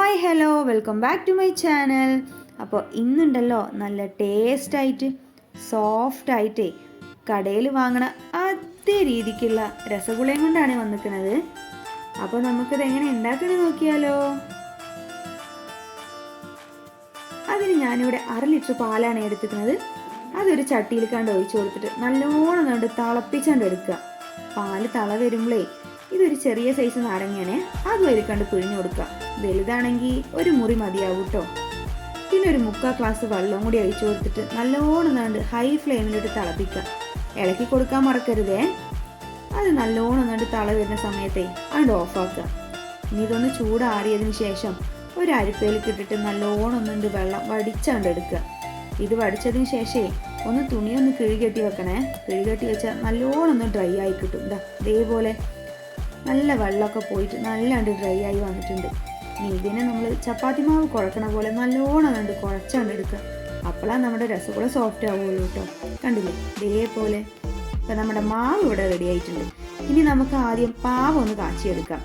Hi hello welcome back to my channel. അപ്പോൾ ഇന്നുണ്ടല്ലോ നല്ല ടേസ്റ്റായിട്ട് സോഫ്റ്റായിട്ടേ കടയിൽ വാങ്ങണ അതേ രീതിക്കുള്ള രസഗുളയും കൊണ്ടാണ് വന്നിരിക്കുന്നത്. അപ്പോൾ നമുക്കിത് എങ്ങനെ ഉണ്ടാക്കണമെന്ന് നോക്കിയാലോ. അതിന് ഞാനിവിടെ 1/2 ലിറ്റർ പാലാണ് എടുത്തിരിക്കുന്നത്. അതൊരു ചട്ടിയിൽ കണ്ട് ഒഴിച്ചു കൊടുത്തിട്ട് നല്ലോണം കണ്ട് തിളപ്പിച്ചാണ്ട് എടുക്കുക. പാല് തള വരുമ്പോഴേ ഇതൊരു ചെറിയ സൈസ് നാരങ്ങയാണ്, അതും അതിൽ കണ്ട് പിഴിഞ്ഞു കൊടുക്കുക. വലുതാണെങ്കിൽ ഒരു മുറി മതിയാവും കേട്ടോ. പിന്നെ ഒരു 3/4 ഗ്ലാസ് വെള്ളം കൂടി ഒഴിച്ചു കൊടുത്തിട്ട് നല്ലോണം കണ്ട് ഹൈ ഫ്ലെയിമിലിട്ട് തിളപ്പിക്കുക. ഇളക്കി കൊടുക്കാൻ മറക്കരുതേ. അത് നല്ലോണം കണ്ട് തള വരുന്ന സമയത്തേ അത് ഓഫാക്കുക. ഇനി ഇതൊന്ന് ചൂടാറിയതിന് ശേഷം ഒരു അരിപ്പയിലേക്ക് ഇട്ടിട്ട് നല്ലോണം ഒന്നുണ്ട് വെള്ളം വടിച്ചാണ്ട് എടുക്കുക. ഇത് വടിച്ചതിന് ശേഷമേ ഒന്ന് തുണിയൊന്ന് കിഴികെട്ടി വെക്കണേ. കിഴികെട്ടി വെച്ചാൽ നല്ലോണം ഒന്ന് ഡ്രൈ ആയി കിട്ടും. ഇതേപോലെ നല്ല വെള്ളമൊക്കെ പോയിട്ട് നല്ലാണ്ട് ഡ്രൈ ആയി വന്നിട്ടുണ്ട്. ഇനി ഇതിനെ നമ്മൾ ചപ്പാത്തി മാവ് കുഴക്കണ പോലെ നല്ലോണം കണ്ട് കുഴച്ചാണ്ട് എടുക്കുക. അപ്പോഴാണ് നമ്മുടെ രസഗുള സോഫ്റ്റ് ആവുകയുള്ളൂ കേട്ടോ. കണ്ടില്ലേ, ഇതേപോലെ ഇപ്പം നമ്മുടെ മാവ് ഇവിടെ റെഡി ആയിട്ടുണ്ട്. ഇനി നമുക്ക് ആദ്യം പാവ് ഒന്ന് കാച്ചിയെടുക്കാം.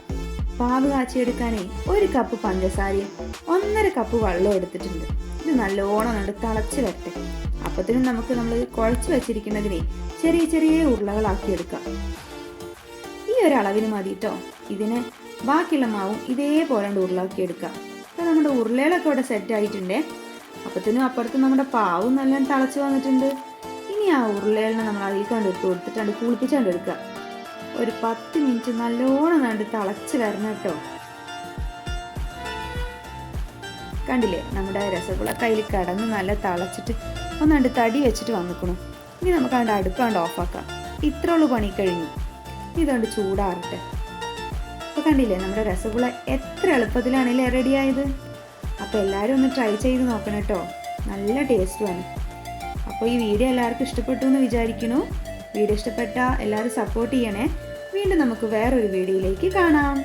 പാവ് കാച്ചിയെടുക്കാനേ 1 കപ്പ് പഞ്ചസാരയും 1.5 കപ്പ് വെള്ളം എടുത്തിട്ടുണ്ട്. ഇത് നല്ലോണം കണ്ട് തിളച്ച് വരട്ടെ. അപ്പത്തിനും നമുക്ക് നമ്മൾ കുഴച്ച് വെച്ചിരിക്കുന്നതിനെ ചെറിയ ചെറിയ ഉരുളകളാക്കി എടുക്കാം. ഈ ഒരു അളവിന് മതി കേട്ടോ. ഇതിന് ബാക്കിയുള്ള മാവും ഇതേപോലെ ഉരുളാക്കി എടുക്കാം. അപ്പോൾ നമ്മുടെ ഉരുളകളൊക്കെ ഇവിടെ സെറ്റ് ആയിട്ടുണ്ട്. അപ്പത്തിനും അപ്പുറത്തും നമ്മുടെ പാവും നല്ല തിളച്ച് വന്നിട്ടുണ്ട്. ഇനി ആ ഉരുളകളിനെ നമ്മൾ അതിൽ കണ്ട് ഇട്ട് കൊടുത്തിട്ടാണ്ട് കുളിപ്പിച്ചാണ്ട് എടുക്കുക. ഒരു 10 മിനിറ്റ് നല്ലോണം കണ്ട് തിളച്ച് വരണം കേട്ടോ. കണ്ടില്ലേ, നമ്മുടെ രസഗുള കയ്യിൽ കിടന്ന് നല്ല തിളച്ചിട്ട് ഒന്നാണ്ട് തടി വെച്ചിട്ട് വന്നിക്കണം. ഇനി നമുക്ക് അതിൻ്റെ അടുപ്പാണ്ട് ഓഫാക്കാം. ഇത്ര ഉള്ളു പണി കഴിഞ്ഞു. ഇതുകൊണ്ട് ചൂടാറട്ടെ. അപ്പോൾ കണ്ടില്ലേ, നമ്മുടെ രസഗുള എത്ര എളുപ്പത്തിലാണല്ലേ റെഡിയായത്. അപ്പോൾ എല്ലാവരും ഒന്ന് ട്രൈ ചെയ്ത് നോക്കണം കേട്ടോ. നല്ല ടേസ്റ്റുമാണ്. അപ്പോൾ ഈ വീഡിയോ എല്ലാവർക്കും ഇഷ്ടപ്പെട്ടു എന്ന് വിചാരിക്കുന്നു. വീഡിയോ ഇഷ്ടപ്പെട്ടാൽ എല്ലാവരും സപ്പോർട്ട് ചെയ്യണേ. വീണ്ടും നമുക്ക് വേറൊരു വീഡിയോയിലേക്ക് കാണാം.